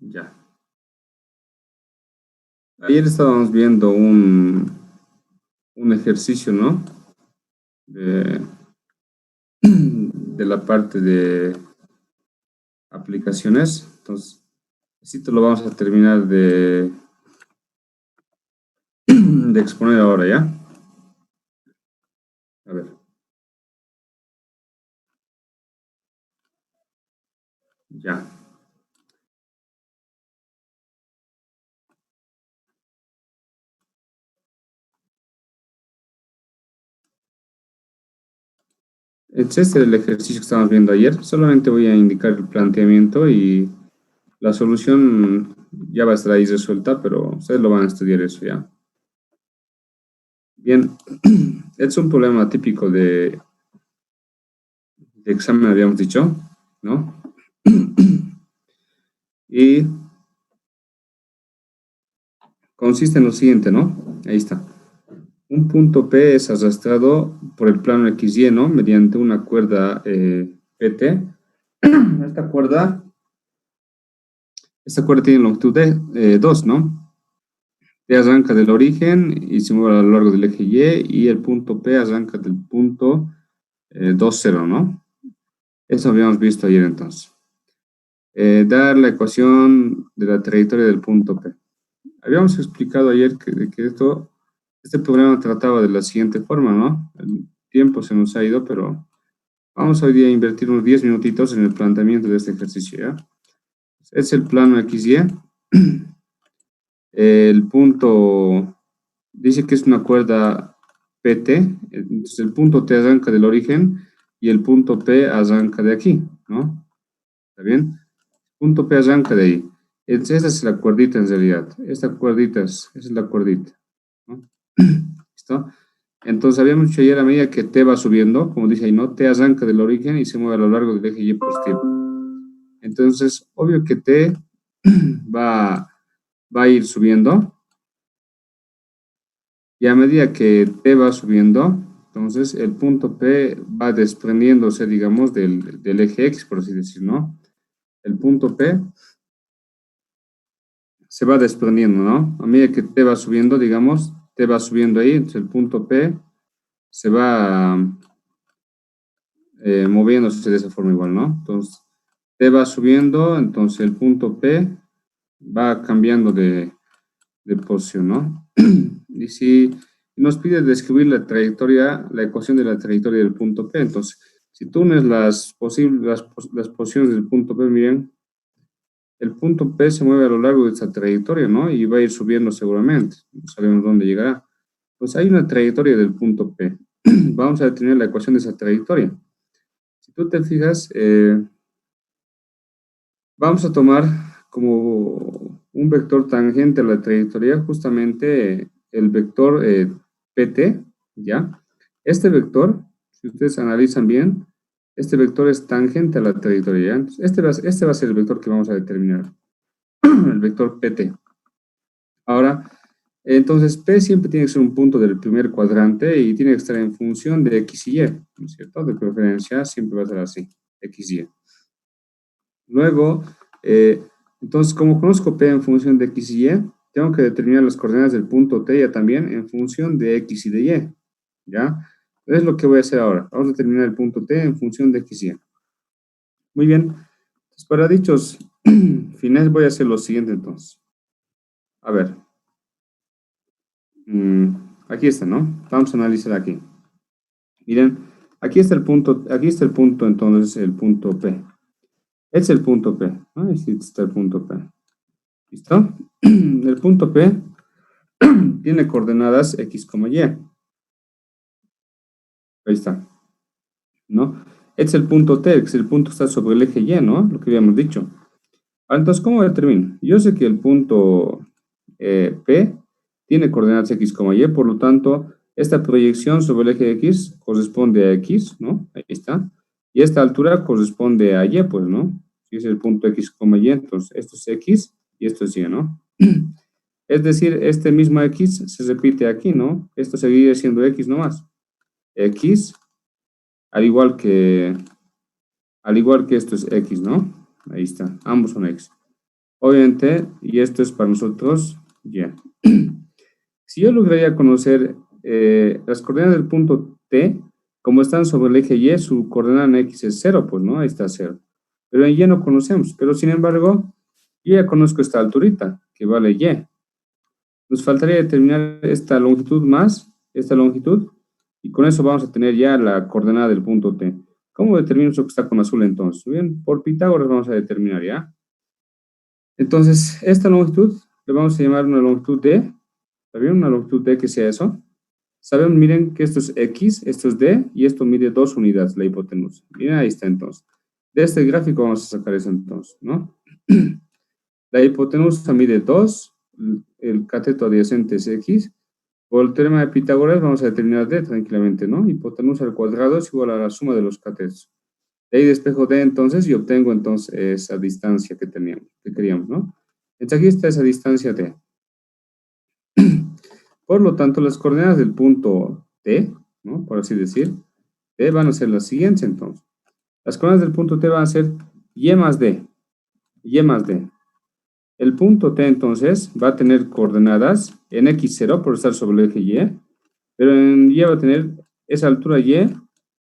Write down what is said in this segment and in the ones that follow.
Ya. Ayer estábamos viendo un ejercicio, ¿no? De, de la parte de aplicaciones. Entonces, así te lo vamos a terminar de exponer ahora, ¿ya? A ver, ya. Este es el ejercicio que estábamos viendo ayer. Solamente voy a indicar el planteamiento y la solución ya va a estar ahí resuelta, pero ustedes lo van a estudiar eso, ¿ya? Bien, es un problema típico de examen, habíamos dicho, ¿no? Y consiste en lo siguiente, ¿no? Ahí está. Un punto P es arrastrado por el plano XY, ¿no? Mediante una cuerda PT. Esta cuerda, esta cuerda tiene longitud de 2, ¿no? P arranca del origen y se mueve a lo largo del eje Y el punto P arranca del punto 2, 0, ¿no? Eso habíamos visto ayer entonces. Dar la ecuación de la trayectoria del punto P. Habíamos explicado ayer que este problema trataba de la siguiente forma, ¿no? El tiempo se nos ha ido, pero vamos hoy día a invertir unos 10 minutitos en el planteamiento de este ejercicio, ¿ya? Es el plano XY. El punto dice que es una cuerda PT, entonces el punto T arranca del origen y el punto P arranca de aquí, ¿no? ¿Está bien? Punto P arranca de ahí. Entonces, esa es la cuerdita en realidad. Esta cuerdita esa es la cuerdita, ¿no? ¿Listo? Entonces, habíamos dicho ayer a medida que T va subiendo, como dice ahí, ¿no? T arranca del origen y se mueve a lo largo del eje Y positivo. Entonces, obvio que T va, va a ir subiendo y a medida que T va subiendo, entonces el punto P va desprendiéndose, digamos, del eje X, por así decirlo, ¿no? El punto P se va desprendiendo, ¿no? A medida que T va subiendo, digamos, T va subiendo ahí, entonces el punto P se va moviéndose de esa forma igual, ¿no? Entonces, T va subiendo, entonces el punto P va cambiando de posición, ¿no? Y si nos pide describir la trayectoria, la ecuación de la trayectoria del punto P, entonces, si tú unes las posiciones del punto P, miren, el punto P se mueve a lo largo de esta trayectoria, ¿no? Y va a ir subiendo seguramente, no sabemos dónde llegará. Pues hay una trayectoria del punto P. Vamos a determinar la ecuación de esa trayectoria. Si tú te fijas, vamos a tomar como un vector tangente a la trayectoria justamente el vector PT, ¿ya? Este vector, si ustedes analizan bien, este vector es tangente a la trayectoria, ¿ya? Entonces, este va a ser el vector que vamos a determinar, el vector PT. Ahora, entonces P siempre tiene que ser un punto del primer cuadrante y tiene que estar en función de X y Y, ¿no es cierto? De preferencia siempre va a ser así, X y Y. Luego, entonces, como conozco P en función de X y Y, tengo que determinar las coordenadas del punto T ya también en función de X y de Y, ¿ya? Es lo que voy a hacer ahora. Vamos a determinar el punto T en función de X y Y. Muy bien. Entonces, para dichos fines voy a hacer lo siguiente entonces. A ver. Aquí está, ¿no? Vamos a analizar aquí. Miren, aquí está el punto, entonces, el punto P. Es el punto P. Ahí sí está el punto P. ¿Listo? El punto P tiene coordenadas X, Y. Ahí está, ¿no? Es el punto T, es el punto que está sobre el eje Y, ¿no? Lo que habíamos dicho. Ahora, entonces, ¿cómo determino? Yo sé que el punto P tiene coordenadas X, Y, por lo tanto, esta proyección sobre el eje X corresponde a X, ¿no? Ahí está. Y esta altura corresponde a Y, pues, ¿no? Si es el punto X, Y, entonces esto es X y esto es Y, ¿no? Es decir, este mismo X se repite aquí, ¿no? Esto seguiría siendo X nomás. X, al igual que esto es X, ¿no? Ahí está, ambos son X. obviamente, y esto es para nosotros, ya. Si yo lograría conocer las coordenadas del punto T, como están sobre el eje Y, su coordenada en X es cero, pues, ¿no? Ahí está cero. Pero en Y no conocemos, pero sin embargo, yo ya conozco esta alturita, que vale Y. Nos faltaría determinar esta longitud más esta longitud, y con eso vamos a tener ya la coordenada del punto T. ¿Cómo determino eso que está con azul entonces? Bien, por Pitágoras vamos a determinar, ¿ya? Entonces, esta longitud le vamos a llamar una longitud D, ¿está bien? Una longitud D que sea eso. Sabemos, miren que esto es X, esto es D, y esto mide 2 unidades, la hipotenusa. Miren, ahí está entonces. De este gráfico vamos a sacar eso entonces, ¿no? La hipotenusa mide 2, el cateto adyacente es X. Por el teorema de Pitágoras vamos a determinar D tranquilamente, ¿no? Hipotenusa al cuadrado es igual a la suma de los catetos. De ahí despejo D entonces y obtengo entonces esa distancia que teníamos, que queríamos, ¿no? Entonces aquí está esa distancia D. Por lo tanto, las coordenadas del punto T, ¿no? Por así decir, D van a ser las siguientes entonces. Las coordenadas del punto T van a ser Y más D. Y más D. El punto T entonces va a tener coordenadas en X0 por estar sobre el eje Y, pero en Y va a tener esa altura Y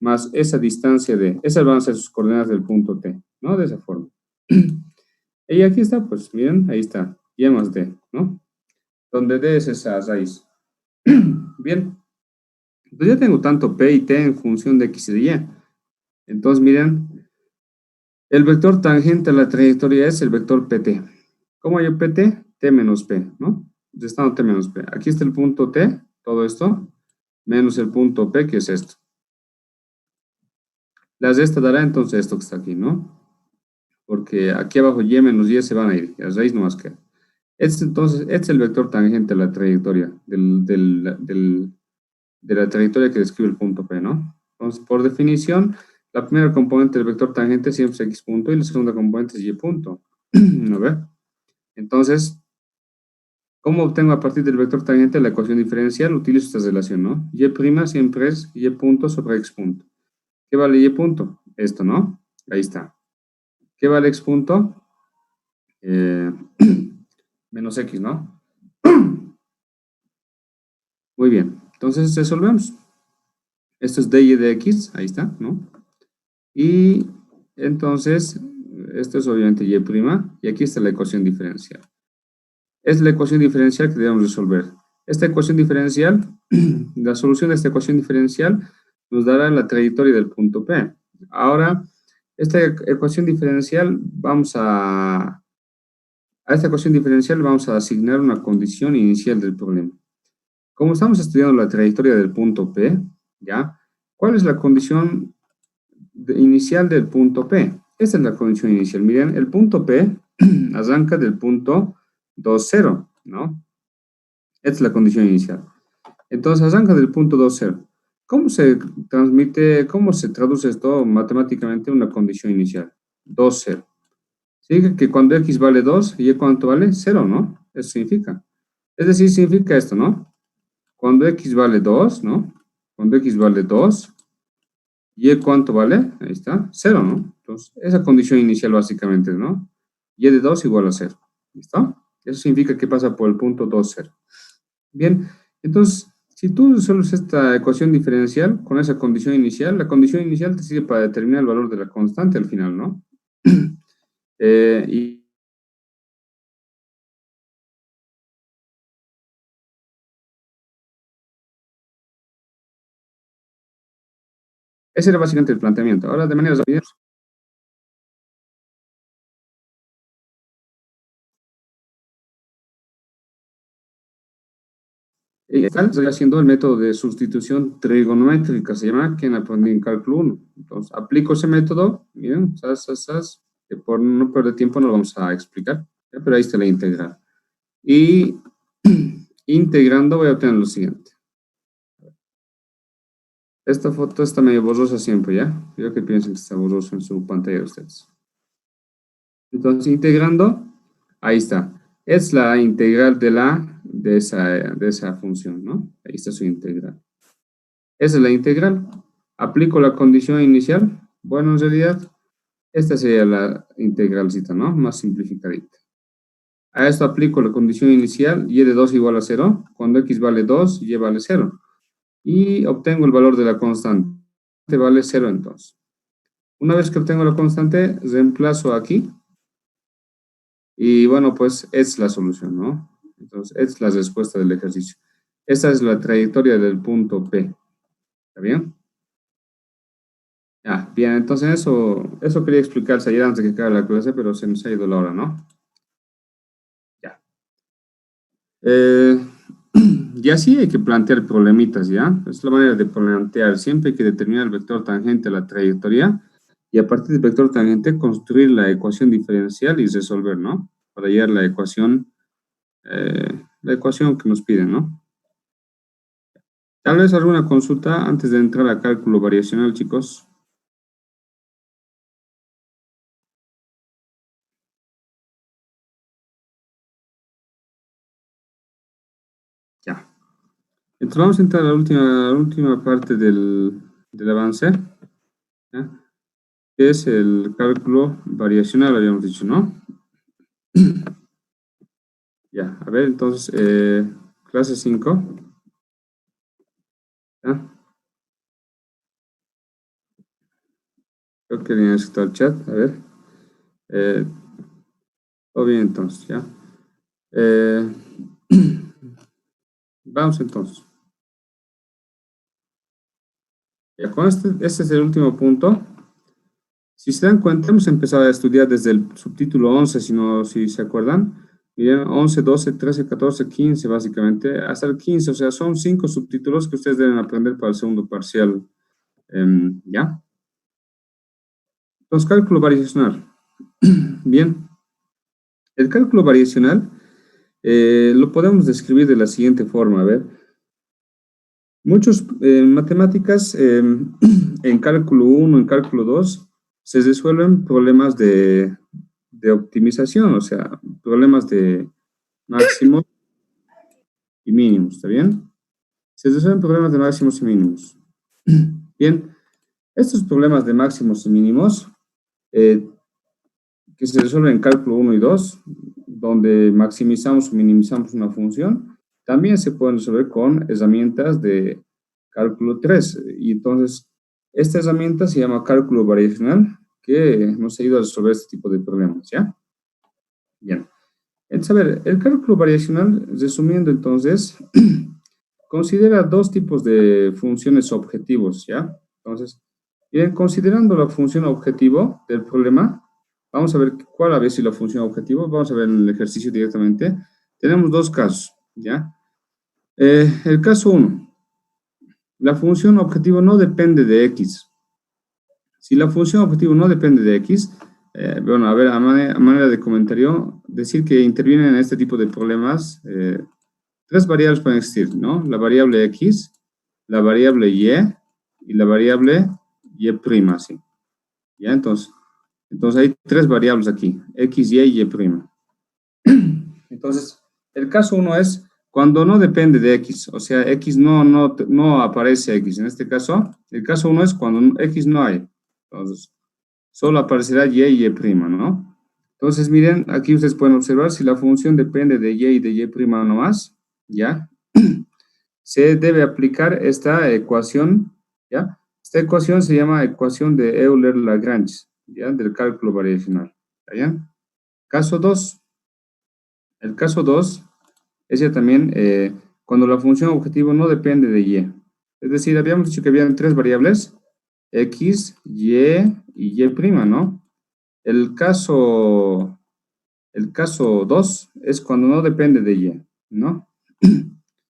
más esa distancia D. Esas van a ser sus coordenadas del punto T, ¿no? De esa forma. Y aquí está, pues, miren, ahí está, Y más D, ¿no? Donde D es esa raíz. Bien, entonces ya tengo tanto P y T en función de X y de Y. Entonces, miren, el vector tangente a la trayectoria es el vector PT. ¿Cómo hay PT? T menos P, ¿no? Restando T menos P. Aquí está el punto T, todo esto, menos el punto P, que es esto. La resta dará entonces esto que está aquí, ¿no? Porque aquí abajo Y menos Y se van a ir, y la raíz no más queda. Entonces, este es el vector tangente a la trayectoria de la trayectoria que describe el punto P, ¿no? Entonces, por definición, la primera componente del vector tangente siempre es X punto y la segunda componente es Y punto. ¿No ve? Entonces, ¿cómo obtengo a partir del vector tangente la ecuación diferencial? Utilizo esta relación, ¿no? Y' siempre es Y punto sobre X punto. ¿Qué vale Y punto? Esto, ¿no? Ahí está. ¿Qué vale X punto? Menos X, ¿no? Muy bien. Entonces resolvemos. Esto es dy de X, ahí está, ¿no? Y entonces, esto es obviamente Y', y aquí está la ecuación diferencial. Es la ecuación diferencial que debemos resolver. Esta ecuación diferencial, la solución de esta ecuación diferencial nos dará la trayectoria del punto P. Ahora, esta ecuación diferencial a esta ecuación diferencial vamos a asignar una condición inicial del problema. Como estamos estudiando la trayectoria del punto P, ¿ya? ¿Cuál es la condición inicial del punto P? Esta es la condición inicial. Miren, el punto P arranca del punto 2, 0, ¿no? Esta es la condición inicial. Entonces, arranca del punto 2, 0. ¿Cómo se transmite, cómo se traduce esto matemáticamente en una condición inicial? 2, 0. Significa que cuando X vale 2, ¿Y cuánto vale? 0, ¿no? Eso significa. Es decir, significa esto, ¿no? Cuando X vale 2, ¿no? Cuando X vale 2, ¿Y cuánto vale? Ahí está, 0, ¿no? Entonces, esa condición inicial básicamente, ¿no? Y de 2 igual a 0. ¿Listo? Eso significa que pasa por el punto 2, 0. Bien, entonces, si tú resuelves esta ecuación diferencial con esa condición inicial, la condición inicial te sirve para determinar el valor de la constante al final, ¿no? Y ese era básicamente el planteamiento. Ahora, de manera rápida, estoy haciendo el método de sustitución trigonométrica, se llama, que aprendí en cálculo 1. Entonces, aplico ese método, miren, que por no perder tiempo no lo vamos a explicar, ¿ya? Pero ahí está la integral. Y integrando voy a obtener lo siguiente. Esta foto está medio borrosa siempre, ¿ya? Creo que piensen que está borroso en su pantalla de ustedes. Entonces, integrando, ahí está. Es la integral de esa función, ¿no? Ahí está su integral. Esa es la integral. Aplico la condición inicial. Bueno, en realidad, esta sería la integralcita, ¿no? Más simplificadita. A esto aplico la condición inicial, y de 2 igual a 0, cuando x vale 2, y vale 0. Y obtengo el valor de la constante, vale 0 entonces. Una vez que obtengo la constante, reemplazo aquí, y bueno, pues es la solución, ¿no? Entonces, es la respuesta del ejercicio. Esta es la trayectoria del punto P. ¿Está bien? Ya, bien, entonces eso quería explicarse ayer antes de que acabe la clase, pero se nos ha ido la hora, ¿no? Ya. Y así hay que plantear problemitas, ¿ya? Es la manera de plantear. Siempre hay que determinar el vector tangente a la trayectoria y a partir del vector tangente construir la ecuación diferencial y resolver, ¿no? Para hallar la ecuación que nos piden, ¿no? Tal vez alguna consulta antes de entrar a cálculo variacional, chicos. Ya. Entonces vamos a entrar a la última parte del avance, ¿ya? Que es el cálculo variacional, habíamos dicho, ¿no? Ya, a ver, entonces, clase 5, ¿ya? Creo que necesito el chat, a ver. Eh, todo bien, entonces, ¿ya? Eh, vamos entonces. Ya, con este es el último punto. Si se dan cuenta, hemos empezado a estudiar desde el subtítulo 11, si se acuerdan. Miren, 11, 12, 13, 14, 15, básicamente, hasta el 15. O sea, son 5 subtítulos que ustedes deben aprender para el segundo parcial, ¿ya? Entonces, cálculo variacional. Bien, el cálculo variacional lo podemos describir de la siguiente forma, a ver. Muchos matemáticas en cálculo 1, en cálculo 2, se resuelven problemas de optimización, o sea, problemas de máximos y mínimos, ¿está bien? Se resuelven problemas de máximos y mínimos. Bien, estos problemas de máximos y mínimos eh, que se resuelven en cálculo 1 y 2, donde maximizamos o minimizamos una función, también se pueden resolver con herramientas de cálculo 3. Y entonces, esta herramienta se llama cálculo variacional, que nos ayuda a resolver este tipo de problemas, ¿ya? Bien. Entonces, a ver, el cálculo variacional, resumiendo entonces, considera dos tipos de funciones objetivos, ¿ya? Entonces, bien, considerando la función objetivo del problema, vamos a ver cuál a ver si la función objetivo, vamos a ver en el ejercicio directamente. Tenemos dos casos, ¿ya? El caso 1, la función objetivo no depende de x. Si la función objetivo no depende de x, bueno, a ver, a manera de comentario, decir que intervienen en este tipo de problemas, tres variables pueden existir, ¿no? La variable x, la variable y la variable y', ¿sí? ¿Ya? Entonces hay tres variables aquí, x, y prima. Entonces, el caso 1 es cuando no depende de x, o sea, x no aparece x. En este caso, el caso 1 es cuando x no hay. Entonces, solo aparecerá y prima, ¿no? Entonces, miren, aquí ustedes pueden observar si la función depende de y de y prima nomás, ¿ya? Se debe aplicar esta ecuación, ¿ya? Esta ecuación se llama ecuación de Euler-Lagrange, ¿ya? Del cálculo variacional, ¿está bien? Caso 2. El caso 2 es ya también cuando la función objetivo no depende de y. Es decir, habíamos dicho que habían tres variables, x, y prima, ¿no? El caso 2 es cuando no depende de y, ¿no?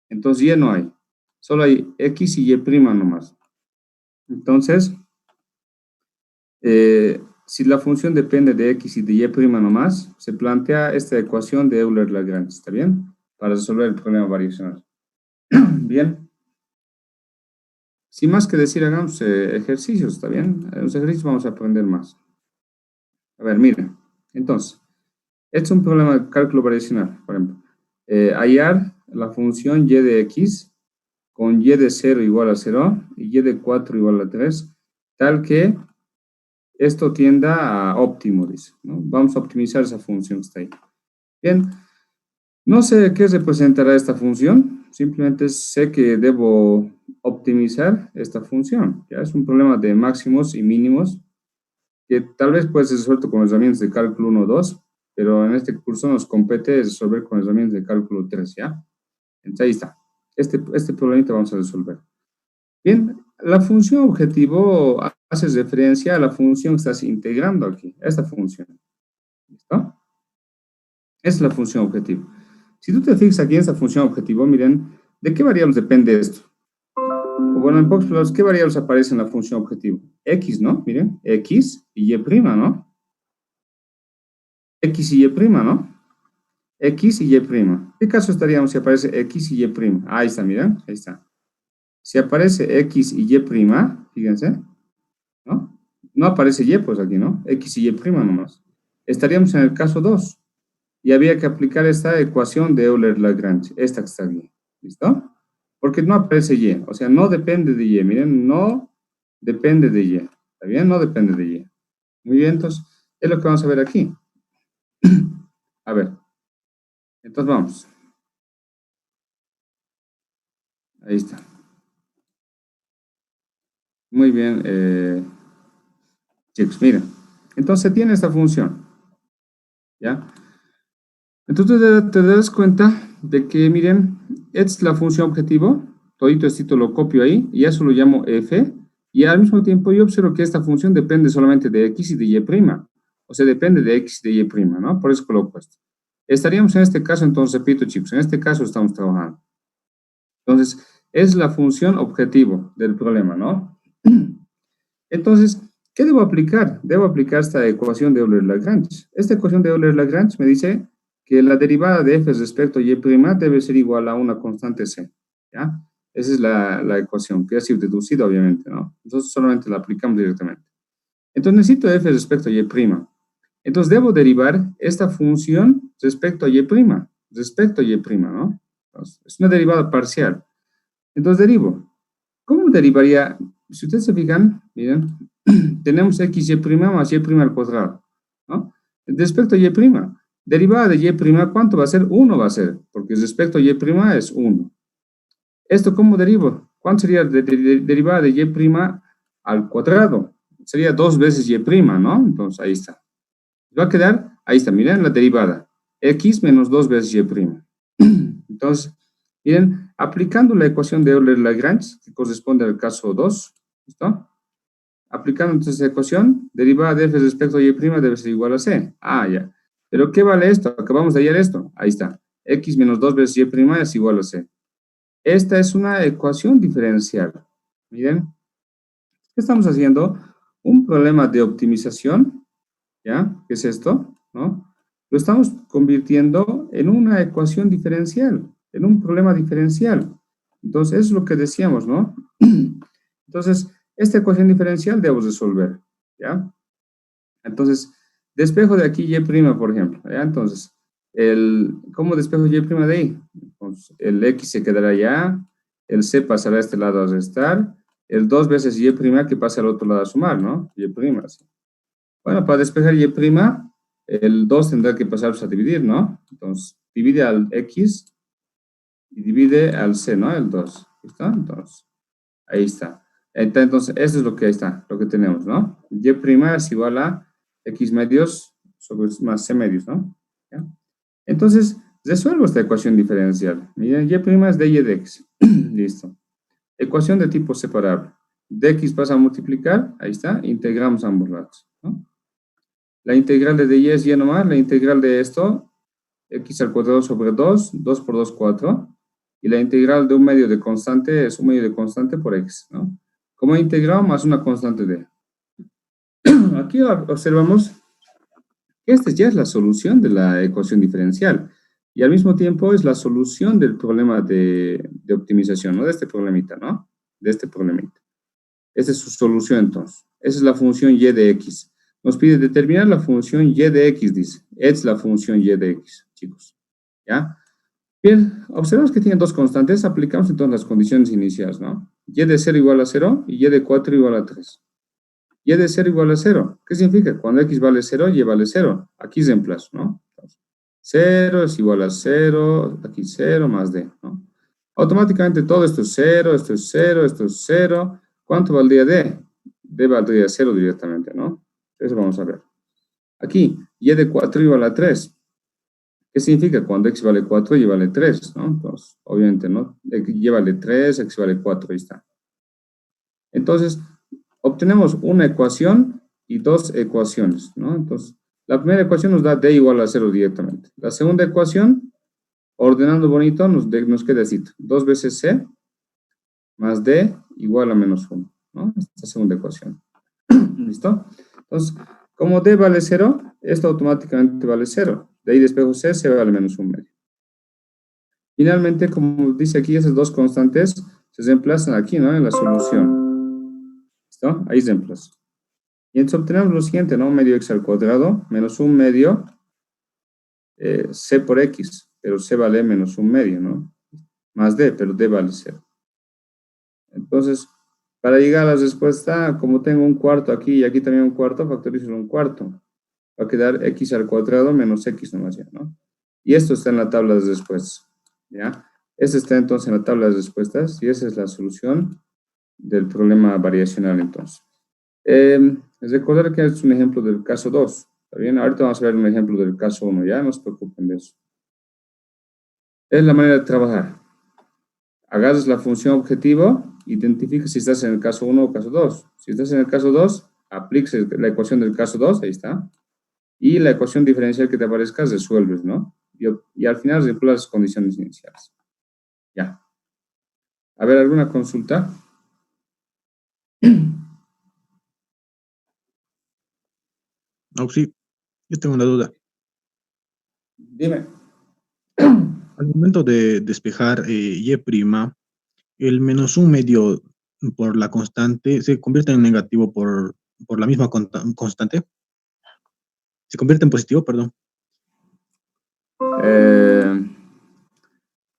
Entonces y no hay, solo hay x y prima nomás. Entonces, si la función depende de x y de y prima nomás, se plantea esta ecuación de Euler-Lagrange, ¿está bien? Para resolver el problema variacional. Bien. Sin más que decir, hagamos ejercicios, ¿está bien? En los ejercicios vamos a aprender más. A ver, mira. Entonces, este es un problema de cálculo variacional, por ejemplo. Hallar la función y de x con y de 0 igual a 0 y y de 4 igual a 3, tal que esto tienda a óptimo, dice, ¿no? Vamos a optimizar esa función que está ahí. Bien, No sé qué representará esta función, simplemente sé que debo optimizar esta función. Ya es un problema de máximos y mínimos que tal vez puede ser resuelto con herramientas de cálculo 1 o 2, pero en este curso nos compete resolver con herramientas de cálculo 3, ¿ya? Entonces ahí está. Este problemita vamos a resolver. Bien, la función objetivo hace referencia a la función que estás integrando aquí, a esta función. ¿Listo? Es la función objetivo. Si tú te fijas aquí en esta función objetivo, miren, ¿de qué variables depende esto? O bueno, en pocas palabras, ¿qué variables aparecen en la función objetivo? X, ¿no? Miren, X y Y prima, ¿no? X y Y prima, ¿no? X y Y prima. ¿Qué caso estaríamos si aparece X y Y prima? Ahí está, miren, ahí está. Si aparece X y Y prima, fíjense, ¿no? No aparece Y, pues aquí, ¿no? X y Y prima nomás. Estaríamos en el caso 2. Y había que aplicar esta ecuación de Euler-Lagrange, esta que está aquí. ¿Listo? Porque no aparece Y, o sea, no depende de Y. Miren, no depende de Y. ¿Está bien? No depende de Y. Muy bien, entonces, es lo que vamos a ver aquí. A ver, entonces vamos. Ahí está. Muy bien, chicos, miren. Entonces tiene esta función, ¿ya? Entonces te das cuenta de que, miren, es la función objetivo, todito esto lo copio ahí, y eso lo llamo f, y al mismo tiempo yo observo que esta función depende solamente de x y de y prima, o sea, depende de x y de y prima, ¿no? Por eso coloco esto. Estaríamos en este caso, entonces, repito, chicos, en este caso estamos trabajando. Entonces, es la función objetivo del problema, ¿no? Entonces, ¿qué debo aplicar? Debo aplicar esta ecuación de Euler-Lagrange. Esta ecuación de Euler-Lagrange me dice que la derivada de f respecto a y' debe ser igual a una constante c, ¿ya? Esa es la ecuación, que ha sido deducida, obviamente, ¿no? Entonces, solamente la aplicamos directamente. Entonces, necesito f respecto a y'. Entonces, debo derivar esta función respecto a y', respecto a y', ¿no? Entonces, es una derivada parcial. Entonces, derivo. ¿Cómo derivaría? Si ustedes se fijan, miren, tenemos x y' más y' al cuadrado, ¿no? Respecto a y', derivada de y', ¿cuánto va a ser? 1 va a ser, porque respecto a y' es 1. ¿Esto cómo derivo? ¿Cuánto sería derivada de y' al cuadrado? Sería 2 veces y', ¿no? Entonces, ahí está. Va a quedar, ahí está, miren la derivada. X menos 2 veces y'. Entonces, miren, aplicando la ecuación de Euler-Lagrange, que corresponde al caso 2, ¿listo? Aplicando entonces la ecuación, derivada de f respecto a y' debe ser igual a c. Ah, ya. ¿Pero qué vale esto? Acabamos de hallar esto. Ahí está. X menos 2 veces y' es igual a c. Esta es una ecuación diferencial. Miren, ¿qué estamos haciendo? Un problema de optimización, ¿ya? ¿Qué es esto? ¿No? Lo estamos convirtiendo en una ecuación diferencial, en un problema diferencial. Entonces, eso es lo que decíamos, ¿no? Entonces, esta ecuación diferencial debemos resolver, ¿ya? Entonces, despejo de aquí y', por ejemplo, ¿ya? Entonces, ¿cómo despejo y' de ahí? Entonces, el x se quedará allá, el c pasará a este lado a restar, el 2 veces y' que pasa al otro lado a sumar, ¿no? Y', así. Bueno, para despejar y', el 2 tendrá que pasarse a dividir, ¿no? Entonces, divide al x y divide al c, ¿no? El 2, ¿listo? Entonces, ahí está. Entonces, eso es lo que ahí está, lo que tenemos, ¿no? Y' es igual a x medios sobre más c medios, ¿no? ¿Ya? Entonces, resuelvo esta ecuación diferencial. Miren, y' es de y de x. Listo. Ecuación de tipo separable. De x pasa a multiplicar, ahí está, integramos ambos lados, ¿no? La integral de y es y nomás, la integral de esto, x al cuadrado sobre 2, 2 por 2, 4. Y la integral de un medio de constante es un medio de constante por x, ¿no? Como integral más una constante de. Aquí observamos que esta ya es la solución de la ecuación diferencial. Y al mismo tiempo es la solución del problema de optimización, ¿no? De este problemita, ¿no? De este problemita. Esta es su solución, entonces. Esa es la función y de x. Nos pide determinar la función y de x, dice. Es la función y de x, chicos. ¿Ya? Bien, observamos que tiene dos constantes. Aplicamos entonces las condiciones iniciales, ¿no? Y de 0 igual a 0 y y de 4 igual a 3. Y de 0 igual a 0. ¿Qué significa? Cuando x vale 0, y vale 0. Aquí reemplazo, ¿no? Entonces, 0 es igual a 0, aquí 0 más d, ¿no? Automáticamente todo esto es 0, esto es 0, esto es 0. ¿Cuánto valdría d? D valdría 0 directamente, ¿no? Eso vamos a ver. Aquí, y de 4 igual a 3. ¿Qué significa? Cuando x vale 4, y vale 3, ¿no? Entonces, obviamente, ¿no? Y vale 3, x vale 4, ahí está. Entonces, obtenemos una ecuación y dos ecuaciones, ¿no? Entonces, la primera ecuación nos da d igual a 0 directamente. La segunda ecuación, ordenando bonito, nos queda así, 2 veces c más d igual a menos 1, ¿no? Esta segunda ecuación. ¿Listo? Entonces, como d vale 0, esto automáticamente vale 0. De ahí despejo c vale menos 1 medio. Finalmente, como dice aquí, esas dos constantes se reemplazan aquí, ¿no? En la solución. ¿Listo? Ahí se reemplazan. Y entonces obtenemos lo siguiente, ¿no? Medio x al cuadrado menos 1 medio c por x, pero c vale menos 1 medio, ¿no? Más d, pero d vale 0. Entonces, para llegar a la respuesta, como tengo un cuarto aquí y aquí también un cuarto, factorizo un cuarto. Va a quedar x al cuadrado menos x nomás ya, ¿no? Y esto está en la tabla de respuestas, ¿ya? Este está entonces en la tabla de respuestas y esa es la solución del problema variacional entonces. Recordar que es un ejemplo del caso 2, ¿está bien? Ahorita vamos a ver un ejemplo del caso 1, ya no se preocupen de eso. Es la manera de trabajar. Agarras la función objetivo, identifica si estás en el caso 1 o caso 2. Si estás en el caso 2, apliques la ecuación del caso 2, ahí está. Y la ecuación diferencial que te aparezca resuelves, ¿no? Y al final reemplazas las condiciones iniciales. Ya. A ver, ¿alguna consulta? No, sí, yo tengo una duda. Dime. Al momento de despejar y', el menos un medio por la constante se convierte en negativo por la misma constante. Se convierte en positivo, perdón. Eh,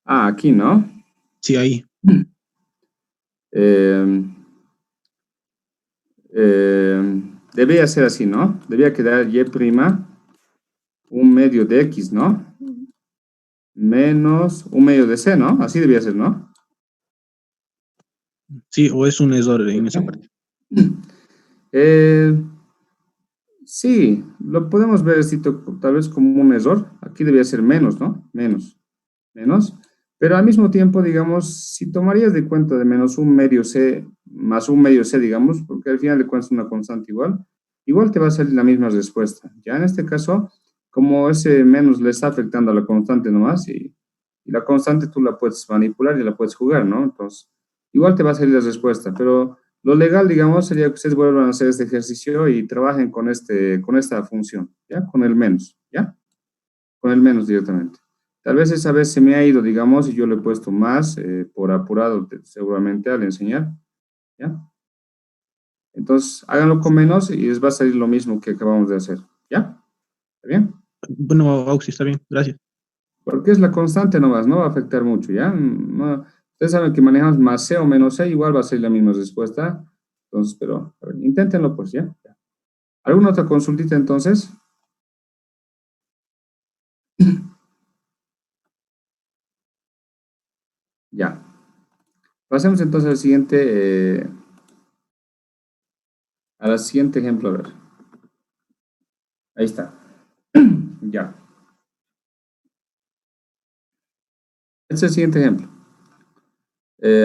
aquí, ¿no? Sí, ahí. Eh, debía ser así, ¿no? Debía quedar y' un medio de x, ¿no? Menos un medio de c, ¿no? Así debía ser, ¿no? Sí, o es un error en esa parte. Eh, sí, lo podemos ver así, tal vez como un error. Aquí debía ser menos, ¿no? Menos. Pero al mismo tiempo, digamos, si tomarías de cuenta de menos un medio c más un medio c, digamos, porque al final de cuentas es una constante igual, igual te va a salir la misma respuesta. Ya en este caso, como ese menos le está afectando a la constante nomás, y la constante tú la puedes manipular y la puedes jugar, ¿no? Entonces, igual te va a salir la respuesta, pero lo legal, digamos, sería que ustedes vuelvan a hacer este ejercicio y trabajen con esta función, ¿ya? Con el menos, ¿ya? Con el menos directamente. Tal vez esa vez se me ha ido, digamos, y yo le he puesto más por apurado, seguramente al enseñar, ¿ya? Entonces, háganlo con menos y les va a salir lo mismo que acabamos de hacer, ¿ya? ¿Está bien? Bueno, Auxi, está bien, gracias. Porque es la constante nomás, no va a afectar mucho, ¿ya? No, ustedes saben que manejamos más C o menos C, igual va a ser la misma respuesta. Entonces, pero a ver, inténtenlo, pues, ¿ya? ¿Alguna otra consultita entonces? Ya. Pasemos entonces al siguiente ejemplo, a ver. Ahí está. Ya. Este es el siguiente ejemplo.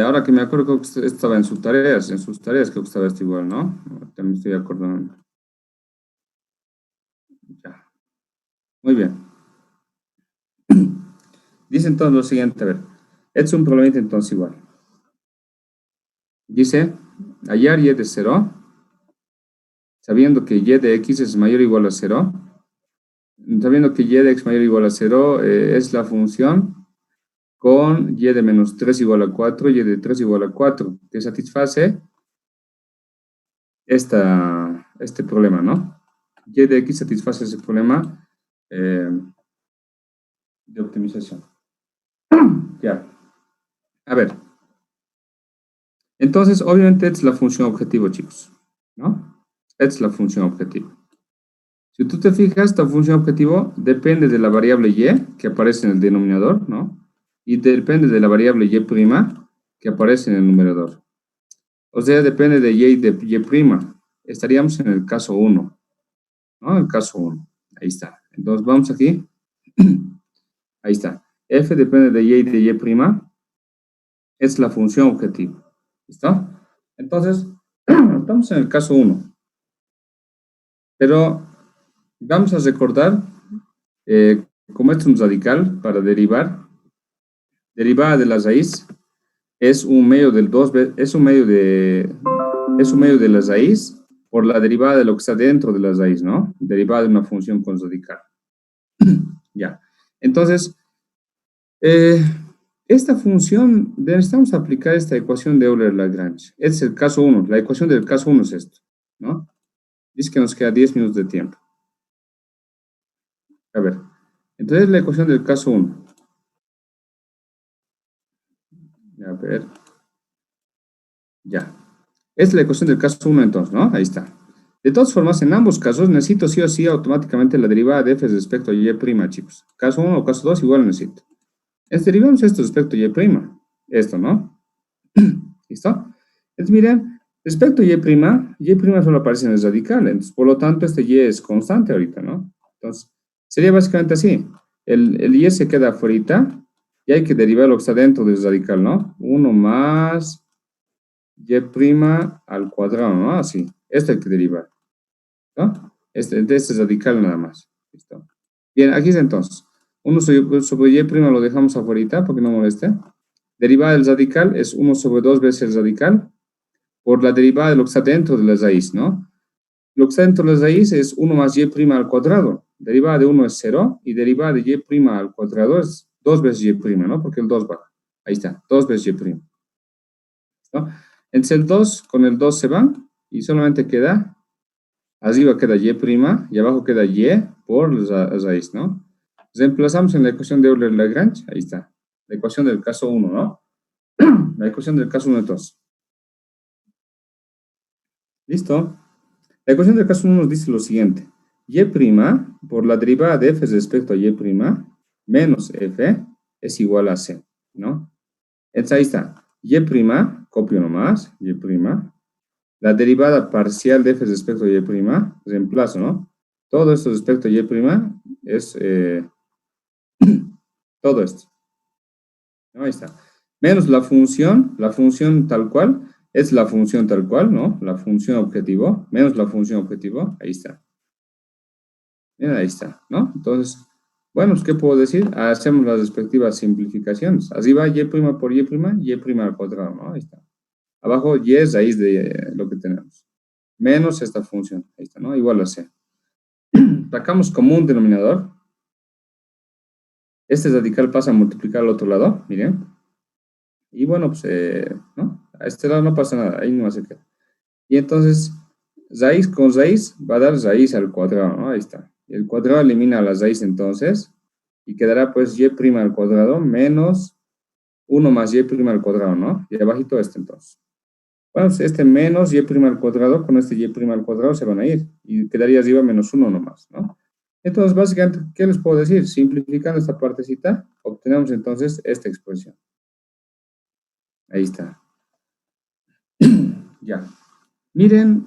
Ahora que me acuerdo, creo que usted estaba en sus tareas creo que estaba esto igual, ¿no? Ahorita me estoy acordando. Ya. Muy bien. Dice entonces lo siguiente, a ver. Este es un problemita entonces igual. Dice, hallar y de 0, sabiendo que y de x es mayor o igual a 0, sabiendo que y de x mayor o igual a 0 es la función con y de menos 3 igual a 4, y de 3 igual a 4, que satisface este problema, ¿no? Y de x satisface ese problema de optimización. Ya. A ver. Entonces, obviamente, esta es la función objetivo, chicos, ¿no? Esta es la función objetivo. Si tú te fijas, esta función objetivo depende de la variable y que aparece en el denominador, ¿no? Y depende de la variable y' que aparece en el numerador. O sea, depende de y de y'. Estaríamos en el caso 1, ¿no? El caso 1. Ahí está. Entonces, vamos aquí. Ahí está. F depende de y'. Es la función objetivo. ¿Listo? Entonces, estamos en el caso 1. Pero vamos a recordar, como esto es un radical para derivar, derivada de la raíz es un medio del 2, es un medio de la raíz por la derivada de lo que está dentro de la raíz, ¿no? Derivada de una función con radical. Ya. Entonces, esta función, necesitamos aplicar esta ecuación de Euler-Lagrange. Este es el caso 1. La ecuación del caso 1 es esto, ¿no? Dice que nos queda 10 minutos de tiempo. A ver, entonces la ecuación del caso 1. A ver, ya. Es la ecuación del caso 1 entonces, ¿no? Ahí está. De todas formas, en ambos casos necesito sí o sí automáticamente la derivada de f respecto a y', chicos. Caso 1 o caso 2 igual necesito. Derivamos esto respecto a y'. Esto, ¿no? ¿Listo? Entonces, miren, respecto a y' solo aparece en el radical. Entonces, por lo tanto, este y es constante ahorita, ¿no? Entonces, sería básicamente así. El y se queda afuera y hay que derivar lo que está dentro del radical, ¿no? 1 más y' al cuadrado, ¿no? Así. Esto hay que derivar, ¿no? De este radical nada más. ¿Listo? Bien, aquí es entonces. 1 sobre y' lo dejamos afuera porque no moleste. Derivada del radical es 1 sobre 2 veces el radical por la derivada de lo que está dentro de la raíz, ¿no? Lo que está dentro de la raíz es 1 más y' al cuadrado. Derivada de 1 es 0 y derivada de y' al cuadrado es 2 veces y', ¿no? Porque el 2 baja. Ahí está, 2 veces y'. ¿No? Entonces el 2 con el 2 se van y solamente queda, arriba queda y' y abajo queda y por la raíz, ¿no? Reemplazamos en la ecuación de Euler-Lagrange, ahí está, la ecuación del caso 1, ¿no? La ecuación del caso 1 entonces. ¿Listo? La ecuación del caso 1 nos dice lo siguiente. Y' por la derivada de f respecto a y' menos f es igual a c, ¿no? Entonces ahí está. Y', copio nomás, y'. La derivada parcial de f respecto a y', reemplazo, ¿no? Todo esto respecto a y' es todo esto. ¿No? Ahí está. Menos la función tal cual, es la función tal cual, ¿no? La función objetivo, menos la función objetivo, ahí está. Bien, ahí está, ¿no? Entonces, bueno, pues, ¿qué puedo decir? Hacemos las respectivas simplificaciones. Arriba y' por y' al cuadrado, ¿no? Ahí está. Abajo y es raíz de lo que tenemos. Menos esta función, ahí está, ¿no? Igual a c. Sacamos como un denominador. Este radical pasa a multiplicar al otro lado, miren. Y bueno, pues, ¿no? A este lado no pasa nada, ahí no se queda. Y entonces, raíz con raíz va a dar raíz al cuadrado, ¿no? Ahí está. El cuadrado elimina la raíz entonces, y quedará pues y' al cuadrado menos 1 más y' al cuadrado, ¿no? Y abajito este entonces. Bueno, pues este menos y' al cuadrado con este y' al cuadrado se van a ir, y quedaría arriba menos 1 nomás, ¿no? Entonces, básicamente, ¿qué les puedo decir? Simplificando esta partecita, obtenemos entonces esta expresión. Ahí está. Ya. Miren,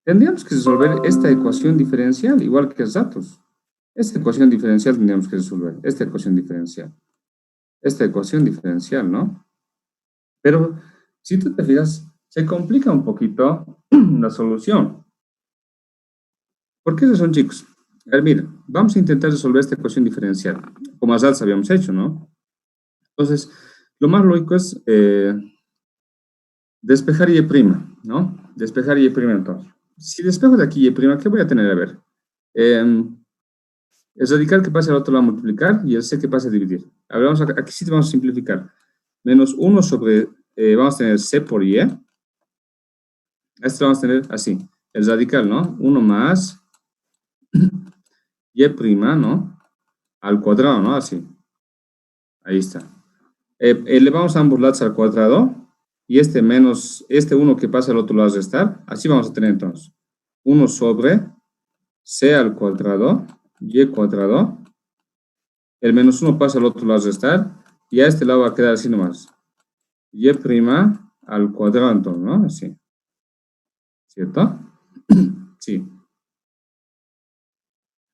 tendríamos que resolver esta ecuación diferencial, igual que datos. Esta ecuación diferencial tendríamos que resolver. Esta ecuación diferencial. Esta ecuación diferencial, ¿no? Pero, si tú te fijas, se complica un poquito la solución. ¿Por qué son, chicos? A ver, mira, vamos a intentar resolver esta ecuación diferencial, como a SATS habíamos hecho, ¿no? Entonces, lo más lógico es despejar y', ¿no? Despejar y', entonces. Si despejo de aquí y', ¿qué voy a tener? A ver. El radical que pasa al otro lado a multiplicar y el c que pasa a dividir. A ver, aquí sí vamos a simplificar. Menos 1 sobre, vamos a tener c por y. Esto lo vamos a tener así. El radical, ¿no? 1 más y', ¿no? Al cuadrado, ¿no? Así. Ahí está. Elevamos ambos lados al cuadrado y este menos, este 1 que pasa al otro lado a restar. Así vamos a tener entonces. 1 sobre c al cuadrado, y cuadrado. El menos 1 pasa al otro lado a restar, y a este lado va a quedar así nomás. Y' al cuadrado, entonces, ¿no? Así. ¿Cierto? Sí.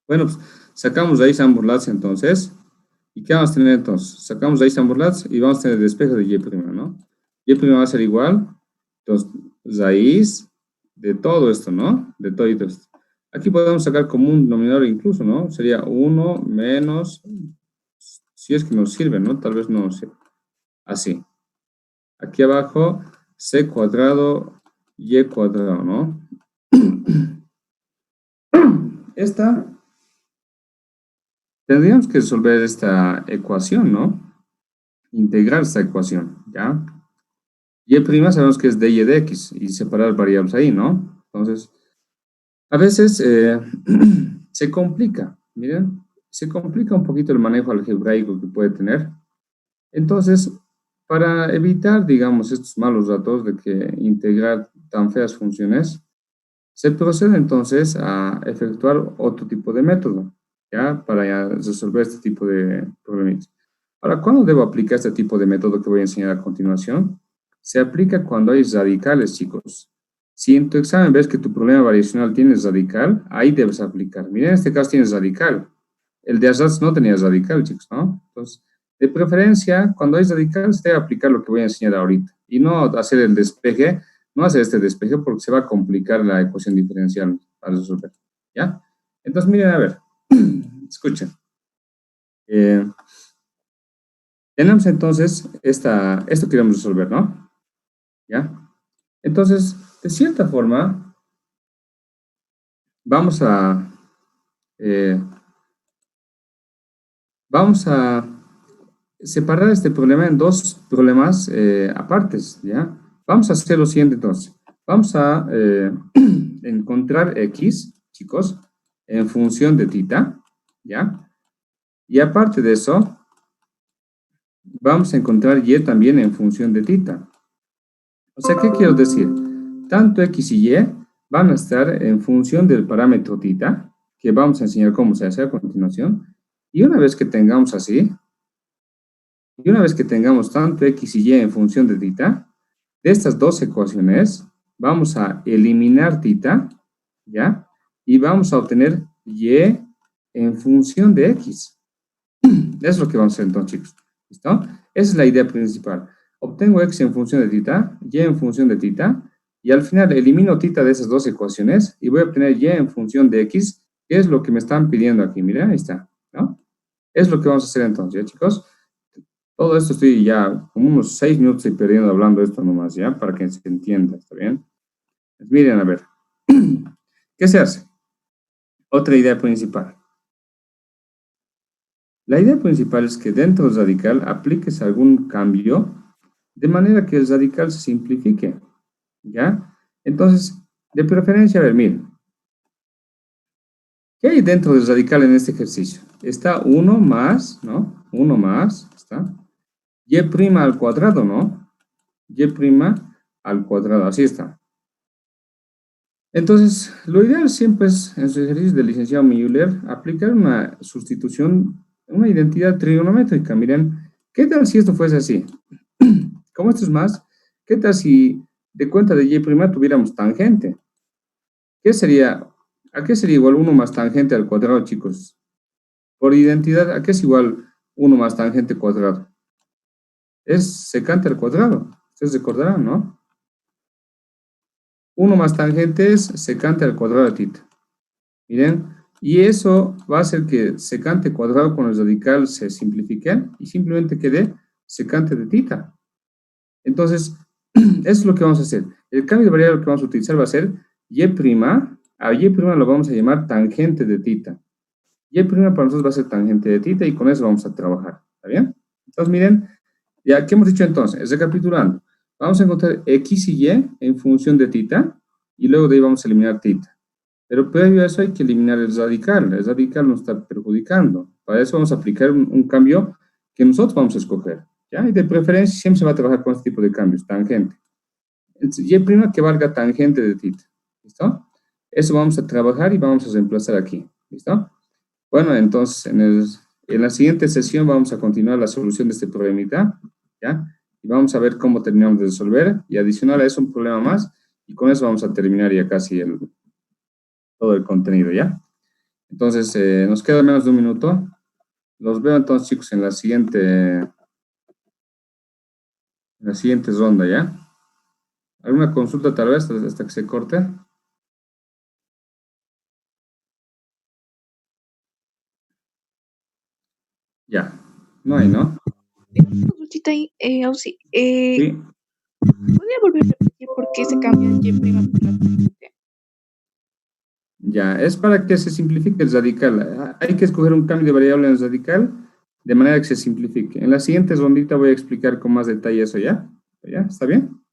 Bueno, pues sacamos de ahí ambos lados entonces. ¿Y qué vamos a tener entonces? Sacamos de ahí ambos lados y vamos a tener el despejo de y', ¿no? Y' va a ser igual, entonces, raíz de todo esto, ¿no? De todo esto. Aquí podemos sacar como un denominador incluso, ¿no? Sería 1 menos, si es que nos sirve, ¿no? Tal vez no sirve. Así. Aquí abajo, c cuadrado, y cuadrado, ¿no? Tendríamos que resolver esta ecuación, ¿no? Integrar esta ecuación, ¿ya? Y' sabemos que es dy de x y separar variables ahí, ¿no? Entonces, a veces se complica, miren, se complica un poquito el manejo algebraico que puede tener. Entonces, para evitar, digamos, estos malos datos de que integrar tan feas funciones, se procede entonces a efectuar otro tipo de método, ¿ya? Para resolver este tipo de problemitas. ¿Para cuándo debo aplicar este tipo de método que voy a enseñar a continuación? Se aplica cuando hay radicales, chicos. Si en tu examen ves que tu problema variacional tiene radical, ahí debes aplicar. Miren, en este caso tienes radical. El de Assatz no tenía radical, chicos, ¿no? Entonces, de preferencia, cuando hay radical, se debe aplicar lo que voy a enseñar ahorita. Y no hacer el despeje, no hacer este despeje porque se va a complicar la ecuación diferencial para resolver. ¿Ya? Entonces, miren, a ver. Escuchen. Tenemos entonces esto que queremos resolver, ¿no? ¿Ya? Entonces, de cierta forma, vamos a separar este problema en dos problemas apartes, ¿ya? Vamos a hacer lo siguiente entonces. Vamos a encontrar x, chicos, en función de θ, ¿ya? Y aparte de eso, vamos a encontrar y también en función de θ. O sea, ¿qué quiero decir? Tanto x y y van a estar en función del parámetro θ, que vamos a enseñar cómo se hace a continuación. Y una vez que tengamos así, y una vez que tengamos tanto x y y en función de θ, de estas dos ecuaciones, vamos a eliminar θ, ¿ya? Y vamos a obtener y en función de x. Eso es lo que vamos a hacer entonces, chicos. ¿Listo? Esa es la idea principal. Obtengo x en función de θ, y en función de θ, y al final elimino θ de esas dos ecuaciones y voy a obtener y en función de x, que es lo que me están pidiendo aquí. Miren, ahí está, ¿no? Es lo que vamos a hacer entonces, ¿ya, chicos? Todo esto estoy ya, como unos 6 minutos estoy perdiendo hablando esto nomás, ¿ya? Para que se entienda, ¿está bien? Pues miren, a ver. ¿Qué se hace? Otra idea principal. La idea principal es que dentro del radical apliques algún cambio de manera que el radical se simplifique, ¿ya? Entonces, de preferencia, a ver, miren. ¿Qué hay dentro del radical en este ejercicio? Está 1 más, ¿no? 1 más, ¿está? Y' al cuadrado, ¿no? Y' al cuadrado, así está. Entonces, lo ideal siempre es, en su ejercicio del licenciado Müller, aplicar una sustitución, una identidad trigonométrica. Miren, ¿qué tal si esto fuese así? Como esto es más, ¿qué tal si de cuenta de y' tuviéramos tangente? ¿Qué sería? ¿A qué sería igual 1 más tangente al cuadrado, chicos? Por identidad, ¿a qué es igual 1 más tangente cuadrado? Es secante al cuadrado. Ustedes recordarán, ¿no? 1 más tangente es secante al cuadrado de θ. Miren, y eso va a hacer que secante cuadrado con el radical se simplifique y simplemente quede secante de θ. Entonces, eso es lo que vamos a hacer. El cambio de variable que vamos a utilizar va a ser y', a y' lo vamos a llamar tangente de θ. Y' para nosotros va a ser tangente de θ y con eso vamos a trabajar. ¿Está bien? Entonces, miren, ya, ¿qué hemos dicho entonces? Recapitulando, vamos a encontrar x y y en función de θ y luego de ahí vamos a eliminar θ. Pero previo a eso hay que eliminar el radical nos está perjudicando. Para eso vamos a aplicar un cambio que nosotros vamos a escoger, ¿ya? Y de preferencia siempre se va a trabajar con este tipo de cambios, tangente. Entonces, y' que valga tangente de θ, ¿listo? Eso vamos a trabajar y vamos a reemplazar aquí. ¿Listo? Bueno, entonces en la siguiente sesión vamos a continuar la solución de este problemita, ¿ya? Y vamos a ver cómo terminamos de resolver y adicional a eso un problema más y con eso vamos a terminar ya casi todo el contenido, ¿ya? Entonces, nos queda menos de un minuto. Los veo entonces, chicos, en la siguiente ronda, ¿ya? ¿Alguna consulta tal vez hasta que se corte? Ya. No hay, ¿no? Una consultita ahí, Auxi, Sí. ¿podría volver a repetir por qué se cambia el Y prima por la constante? Ya, es para que se simplifique el radical. Hay que escoger un cambio de variable en el radical de manera que se simplifique. En la siguiente rondita voy a explicar con más detalle eso, ¿ya? ¿Ya? ¿Está bien?